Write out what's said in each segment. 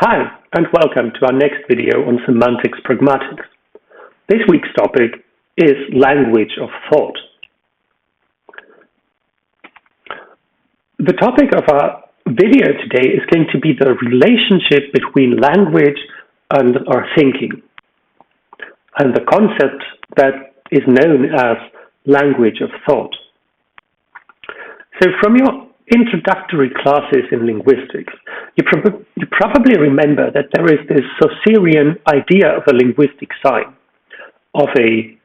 Hi, and welcome to our next video on semantics pragmatics. This week's topic is language of thought. The topic of our video today is going to be the relationship between language and our thinking, and the concept that is known as language of thought. So from your introductory classes in linguistics, you probably remember that there is this Saussurian idea of a linguistic sign, of a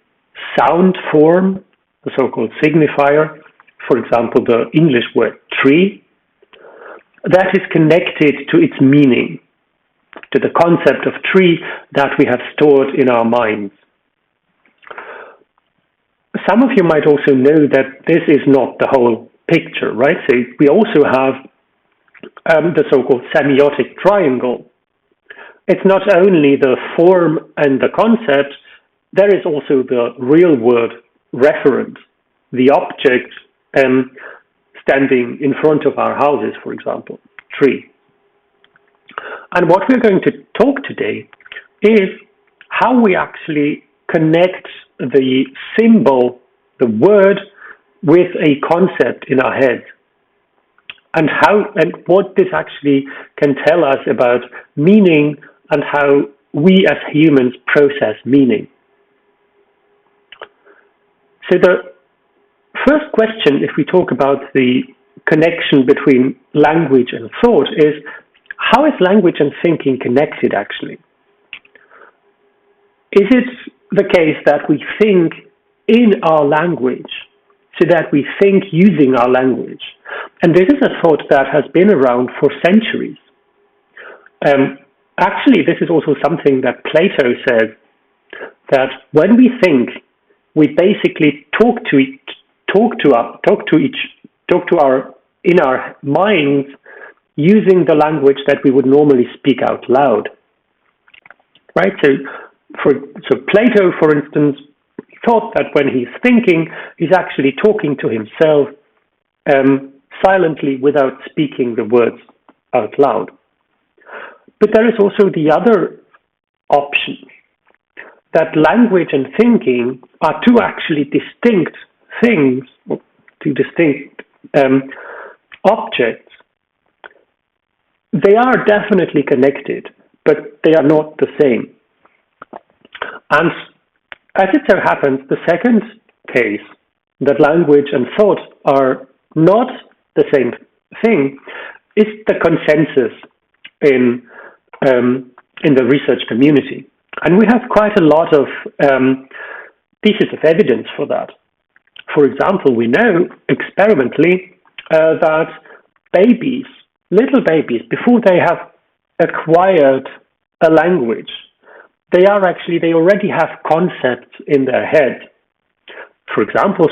sound form, the so-called signifier, for example, the English word tree, that is connected to its meaning, to the concept of tree that we have stored in our minds. Some of you might also know that this is not the whole picture, right? So we also have the so-called semiotic triangle. It's not only the form and the concept, there is also the real word referent, the object standing in front of our houses, for example, tree. And what we're going to talk today is how we actually connect the symbol, the word, with a concept in our head, and what this actually can tell us about meaning and how we as humans process meaning. So the first question, if we talk about the connection between language and thought, is how is language and thinking connected actually? Is it the case that we think in our language, so that we think using our language? And this is a thought that has been around for centuries. Actually, this is also something that Plato said, that when we think, we basically talk in our minds using the language that we would normally speak out loud. Right? So Plato, for instance, thought that when he's thinking, he's actually talking to himself silently without speaking the words out loud. But there is also the other option, that language and thinking are two actually distinct things, or two distinct objects. They are definitely connected, but they are not the same. And as it so happens, the second case, that language and thought are not the same thing, is the consensus in the research community. And we have quite a lot of pieces of evidence for that. For example, we know experimentally that little babies, before they have acquired a language, they already have concepts in their head. For example,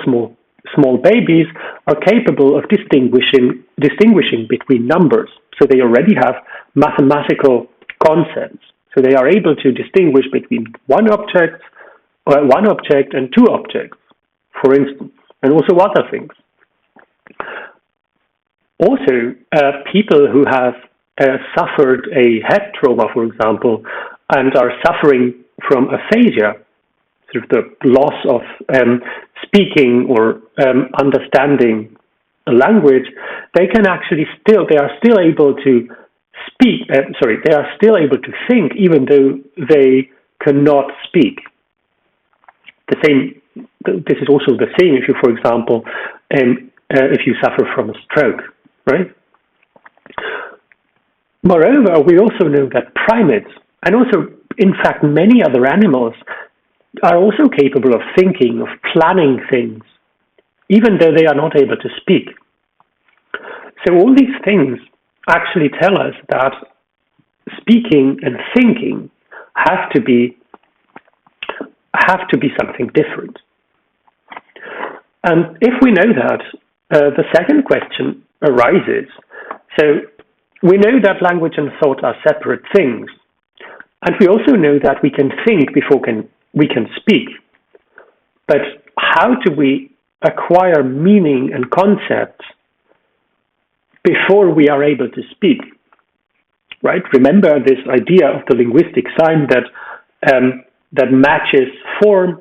small babies are capable of distinguishing between numbers. So they already have mathematical concepts. So they are able to distinguish between one object and two objects, for instance, and also other things. Also, people who have suffered a head trauma, for example, and are suffering from aphasia, sort of the loss of speaking or understanding a language, they are still able to speak. They are still able to think, even though they cannot speak. This is also the same if you, for example, if you suffer from a stroke, right? Moreover, we also know that primates, and also, in fact, many other animals, are also capable of thinking, of planning things, even though they are not able to speak. So all these things actually tell us that speaking and thinking have to be something different. And if we know that, the second question arises. So we know that language and thought are separate things. And we also know that we can think before we can speak. But how do we acquire meaning and concepts before we are able to speak? right? Remember this idea of the linguistic sign that matches form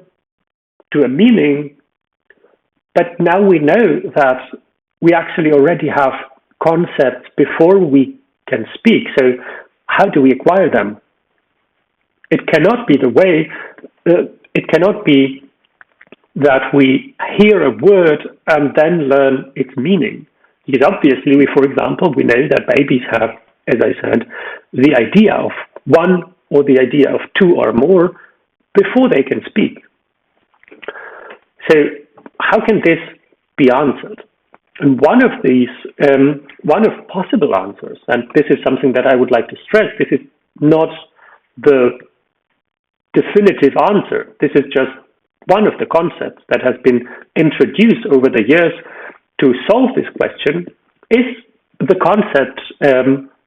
to a meaning. But now we know that we actually already have concepts before we can speak. So how do we acquire them? It cannot be it cannot be that we hear a word and then learn its meaning. Because obviously, for example, we know that babies have, as I said, the idea of one or the idea of two or more before they can speak. So how can this be answered? And one of possible answers, and this is something that I would like to stress, this is not the definitive answer. This is just one of the concepts that has been introduced over the years to solve this question, is the concept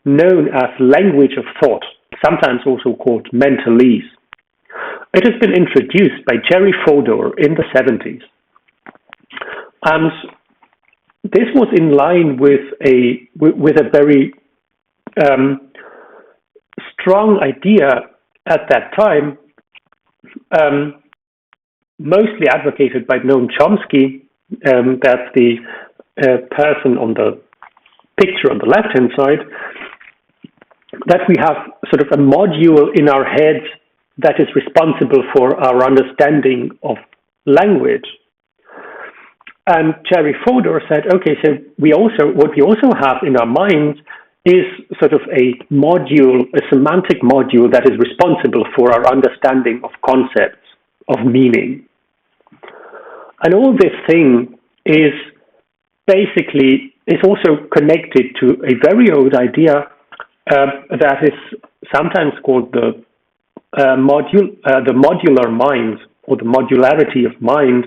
known as language of thought, sometimes also called mentalese. It has been introduced by Jerry Fodor in the 70s. And this was in line with a very strong idea at that time, mostly advocated by Noam Chomsky. That's the person on the picture on the left-hand side, that we have sort of a module in our head that is responsible for our understanding of language. And Jerry Fodor said, okay, so what we also have in our minds is sort of a module, a semantic module that is responsible for our understanding of concepts, of meaning. And all this thing is also connected to a very old idea that is sometimes called the modular mind, or the modularity of mind.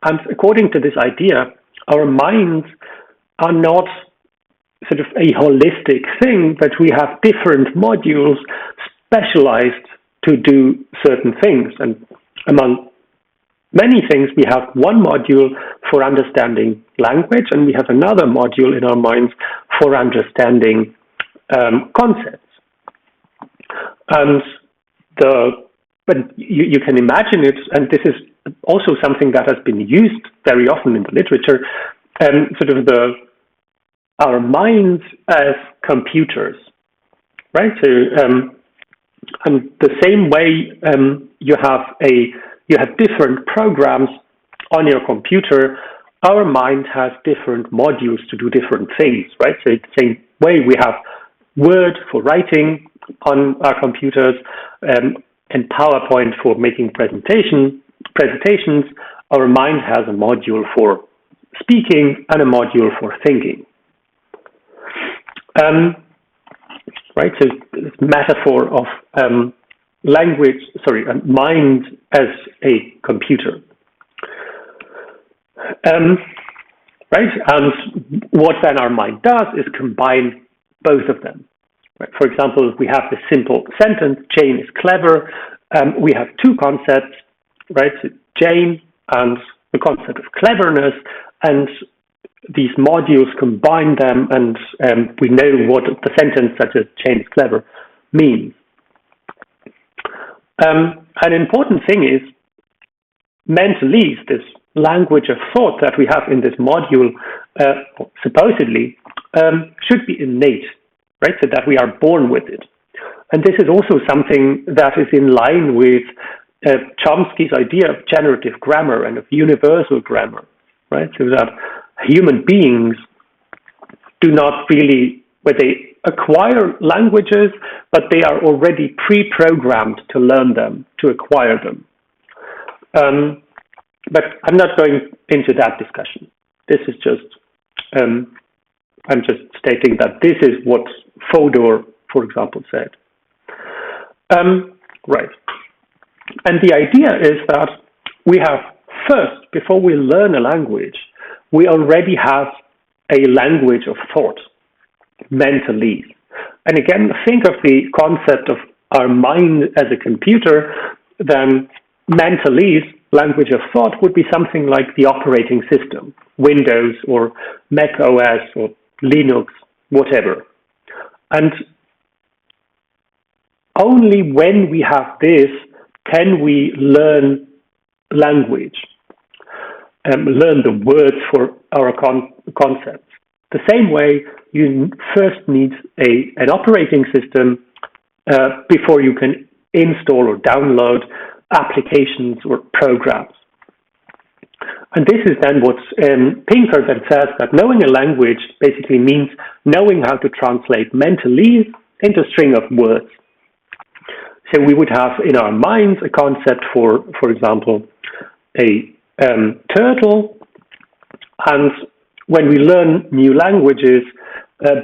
And according to this idea, our minds are not sort of a holistic thing, but we have different modules specialized to do certain things. And among many things, we have one module for understanding language, and we have another module in our minds for understanding concepts. And but you can imagine it, and this is also something that has been used very often in the literature, sort of our minds as computers, right? So, and the same way you have different programs on your computer, our mind has different modules to do different things, right? So the same way we have Word for writing on our computers, and PowerPoint for making presentations, our mind has a module for speaking and a module for thinking. Right, so this metaphor of mind as a computer. Right, and what then our mind does is combine both of them. Right? For example, we have this simple sentence, Jane is clever. We have two concepts, right? So Jane and the concept of cleverness, and these modules combine them, and we know what the sentence such as Jane is clever means. An important thing is mentalese, this language of thought that we have in this module, supposedly, should be innate, right? So that we are born with it. And this is also something that is in line with Chomsky's idea of generative grammar and of universal grammar, right? So that human beings do not really, where they acquire languages, but they are already pre-programmed to learn them, to acquire them. But I'm not going into that discussion. This is just, I'm just stating that this is what Fodor, for example, said. Right. And the idea is that we have first, before we learn a language, we already have a language of thought, mentalese. And again, think of the concept of our mind as a computer, then mentalese, language of thought, would be something like the operating system, Windows or Mac OS or Linux, whatever. And only when we have this can we learn language, learn the words for our concepts. The same way you first need an operating system before you can install or download applications or programs. And this is then what Pinker then says, that knowing a language basically means knowing how to translate mentalese into a string of words. So we would have in our minds a concept for example, a turtle, and when we learn new languages,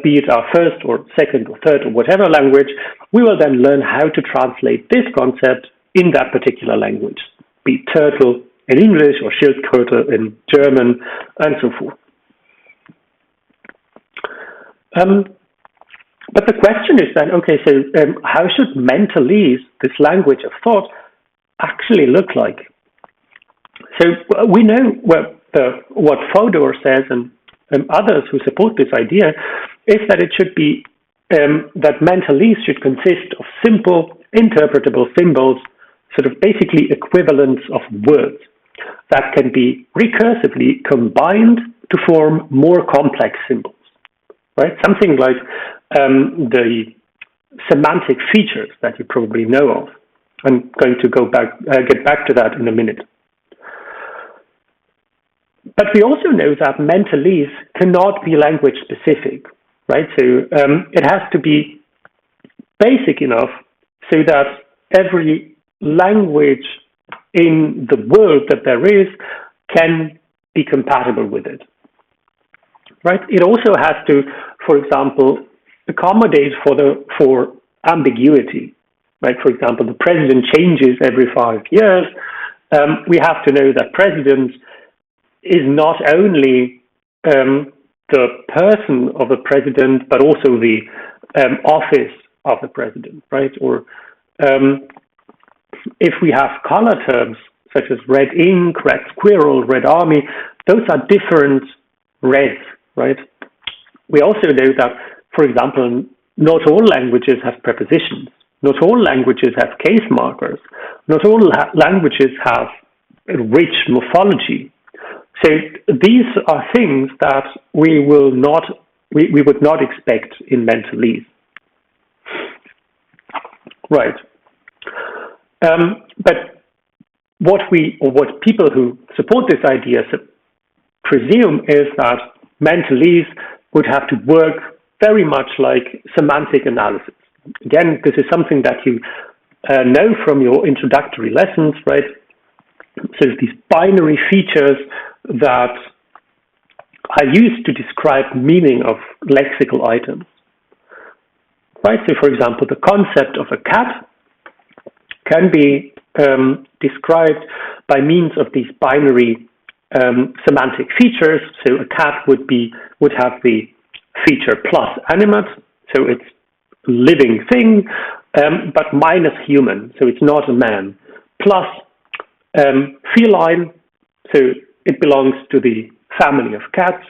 be it our first or second or third or whatever language, we will then learn how to translate this concept in that particular language, be it turtle in English or Schildkröte in German, and so forth. But the question is then, okay, so how should mentalese, this language of thought, actually look like? So we know what Fodor says and others who support this idea is that it should be that mentalese should consist of simple interpretable symbols, sort of basically equivalents of words that can be recursively combined to form more complex symbols, right? Something like the semantic features that you probably know of. I'm going to get back to that in a minute. But we also know that mentalese cannot be language specific, right? So it has to be basic enough so that every language in the world that there is can be compatible with it, right? It also has to, for example, accommodate for ambiguity, right? For example, the president changes every 5 years. We have to know that president is not only the person of the president, but also the office of the president, right? Or if we have color terms such as red ink, red squirrel, red army, those are different reds, right? We also know that, for example, not all languages have prepositions. Not all languages have case markers. Not all languages have rich morphology. So these are things that we would not expect in mentalese. Right. But what people who support this idea presume is that mentalese would have to work very much like semantic analysis. Again, this is something that you know from your introductory lessons, right? So these binary features that are used to describe meaning of lexical items, right? So, for example, the concept of a cat can be described by means of these binary semantic features. So, a cat would have the feature plus animate, so it's a living thing, but minus human, so it's not a man, plus feline, so it belongs to the family of cats,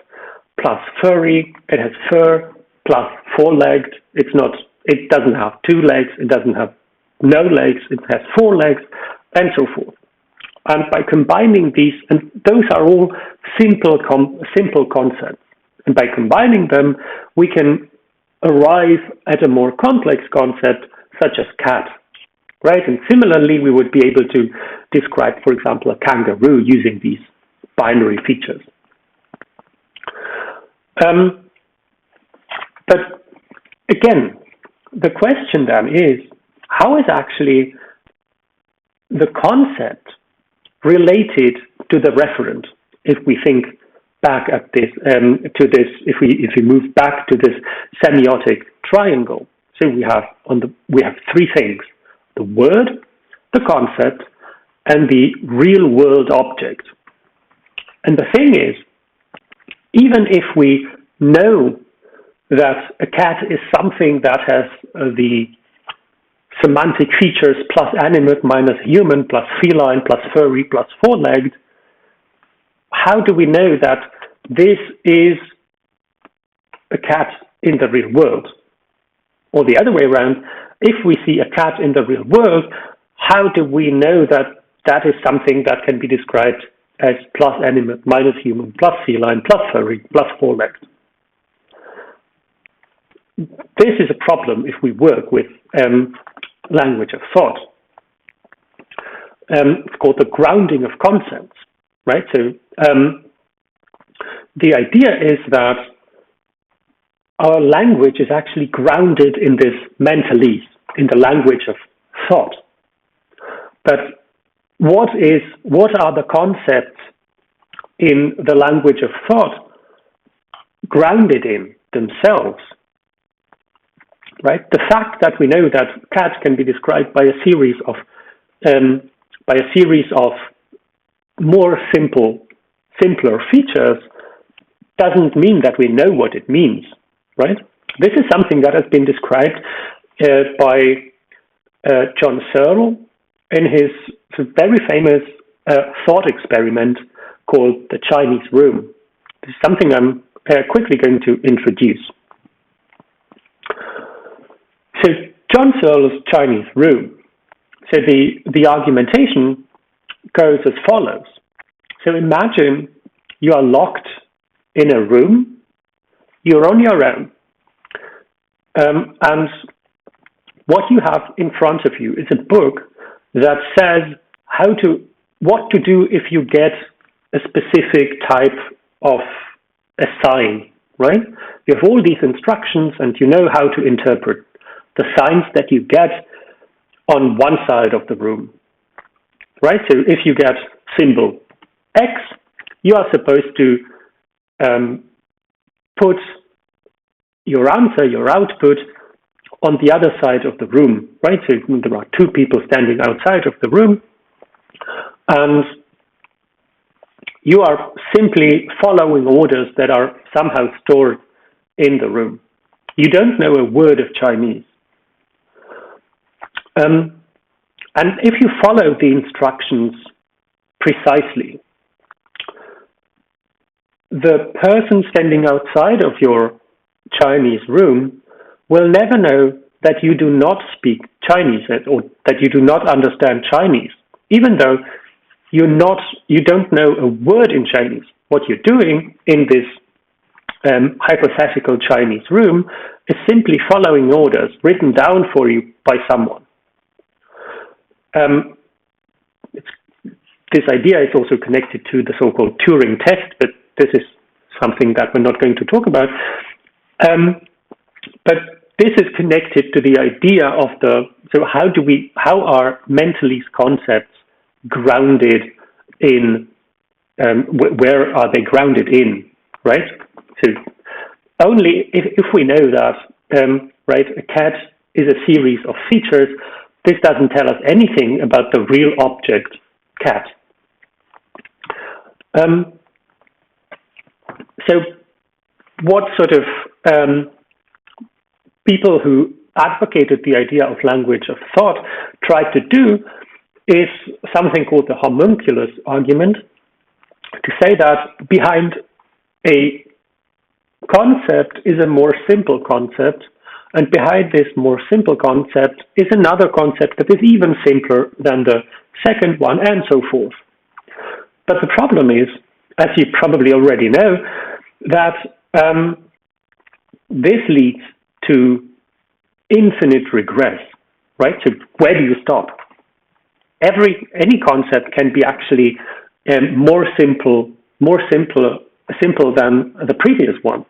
plus furry, it has fur, plus four-legged, it doesn't have 2 legs, it doesn't have no legs, it has 4 legs, and so forth. And by combining these, and those are all simple concepts, and by combining them, we can arrive at a more complex concept such as cat, right? And similarly, we would be able to describe, for example, a kangaroo using these binary features. But again, the question then is, how is actually the concept related to the referent? If we think back at this, if we move back to this semiotic triangle, so we have 3 things: the word, the concept, and the real world object. And the thing is, even if we know that a cat is something that has the semantic features plus animate minus human plus feline plus furry plus 4-legged, how do we know that this is a cat in the real world? Or the other way around, if we see a cat in the real world, how do we know that that is something that can be described as plus animate, minus human, plus feline, plus furry, plus four-legged? This is a problem if we work with language of thought. It's called the grounding of concepts, right? So the idea is that our language is actually grounded in this mentalese, in the language of thought. But what are the concepts in the language of thought grounded in themselves? Right? The fact that we know that cats can be described by a series of more simpler features doesn't mean that we know what it means, right? This is something that has been described by John Searle in his very famous thought experiment called the Chinese room. This is something I'm quickly going to introduce. So John Searle's Chinese room. So the argumentation goes as follows. So imagine you are locked in a room, you're on your own, and what you have in front of you is a book that says what to do if you get a specific type of a sign, right? You have all these instructions and you know how to interpret the signs that you get on one side of the room, right? So if you get symbol X, you are supposed to put your answer, your output, on the other side of the room, right? So there are two people standing outside of the room, and you are simply following orders that are somehow stored in the room. You don't know a word of Chinese. And if you follow the instructions precisely, the person standing outside of your Chinese room will never know that you do not speak Chinese or that you do not understand Chinese, even though you don't know a word in Chinese. What you're doing in this hypothetical Chinese room is simply following orders written down for you by someone. This idea is also connected to the so-called Turing test, but this is something that we're not going to talk about. But this is connected to the idea of how are mentalese concepts grounded in, where are they grounded in, right? So only if we know that, right, a cat is a series of features, this doesn't tell us anything about the real object, cat. So what sort of people who advocated the idea of language of thought tried to do is something called the Homunculus Argument, to say that behind a concept is a more simple concept, and behind this more simple concept is another concept that is even simpler than the second one, and so forth. But the problem is, as you probably already know, that this leads to infinite regress, right? So where do you stop? Any concept can be actually more simple than the previous one.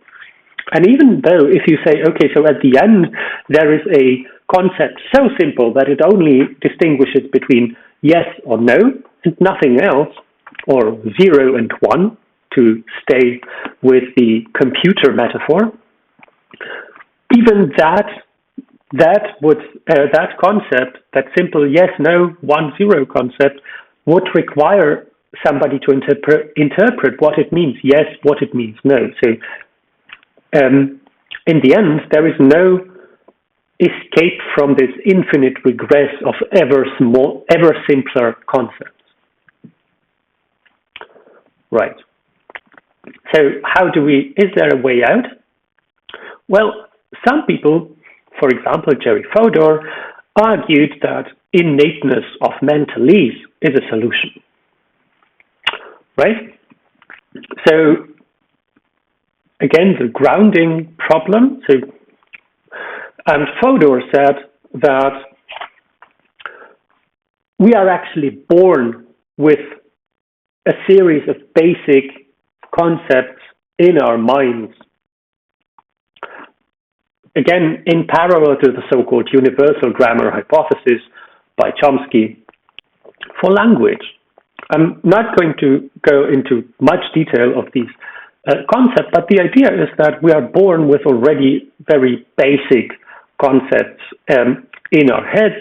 And even though if you say, okay, so at the end there is a concept so simple that it only distinguishes between yes or no and nothing else, or 0 and 1, to stay with the computer metaphor, even that concept, that simple yes, no, 1, 0 concept, would require somebody to interpret what it means yes, what it means no. So in the end, there is no escape from this infinite regress of ever simpler concepts. Right. So is there a way out? Well, some people for example, Jerry Fodor, argued that innateness of mentalese is a solution, right? So, again, the grounding problem. And Fodor said that we are actually born with a series of basic concepts in our minds. Again, in parallel to the so-called universal grammar hypothesis by Chomsky for language. I'm not going to go into much detail of these concepts, but the idea is that we are born with already very basic concepts in our heads,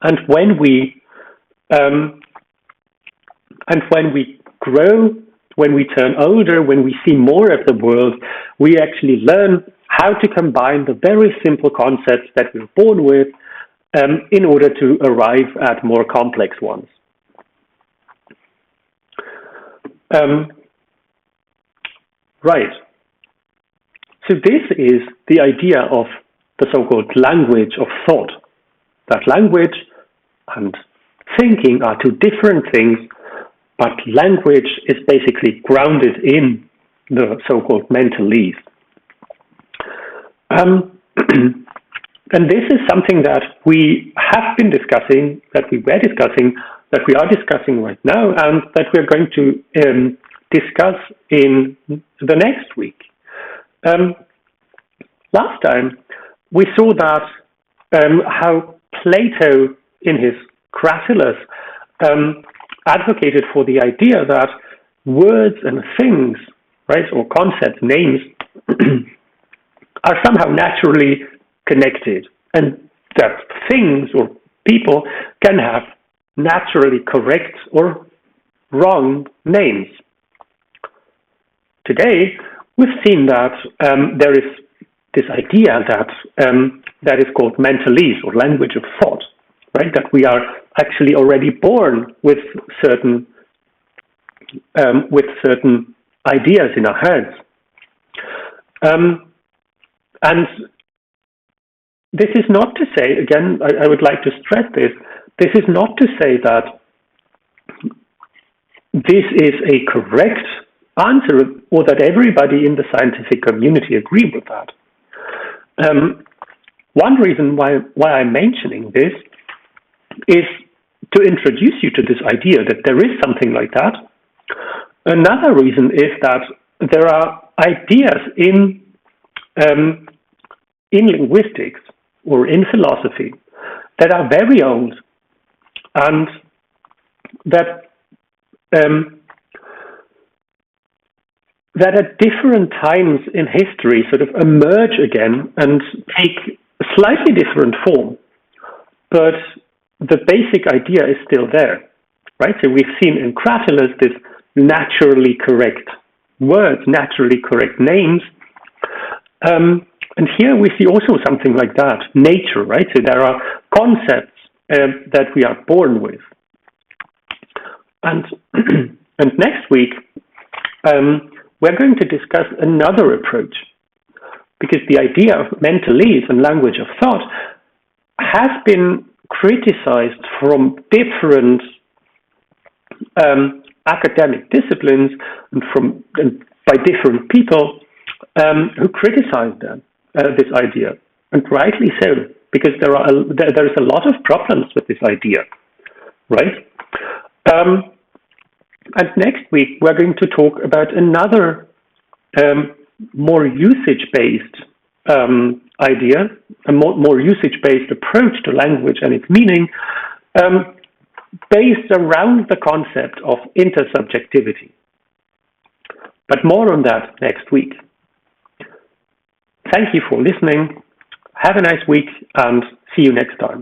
and when we grow, when we turn older, when we see more of the world, we actually learn how to combine the very simple concepts that we're born with in order to arrive at more complex ones. Right. So this is the idea of the so-called language of thought. That language and thinking are two different things, but language is basically grounded in the so-called mentalese. And this is something that we have been discussing, that we were discussing, that we are discussing right now, and that we're going to discuss in the next week. Last time, we saw that how Plato, in his Cratylus, advocated for the idea that words and things, right, or concepts, names, are somehow naturally connected, and that things or people can have naturally correct or wrong names. Today, we've seen that there is this idea that is called mentalese, or language of thought, right? That we are actually already born with certain ideas in our heads. And this is not to say, again, I would like to stress this is not to say that this is a correct answer or that everybody in the scientific community agree with that. One reason why I'm mentioning this is to introduce you to this idea that there is something like that. Another reason is that there are ideas in linguistics or in philosophy that are very old and that at different times in history sort of emerge again and take a slightly different form, but the basic idea is still there, right? So we've seen in Cratylus this naturally correct words, naturally correct names, and here we see also something like that, nature, right? So there are concepts that we are born with. And next week, we're going to discuss another approach, because the idea of mentalese and language of thought has been criticized from different academic disciplines and by different people who criticize this idea, and rightly so, because there is a lot of problems with this idea, right? And next week, we're going to talk about another more usage-based idea, a more usage-based approach to language and its meaning, based around the concept of intersubjectivity. But more on that next week. Thank you for listening. Have a nice week and see you next time.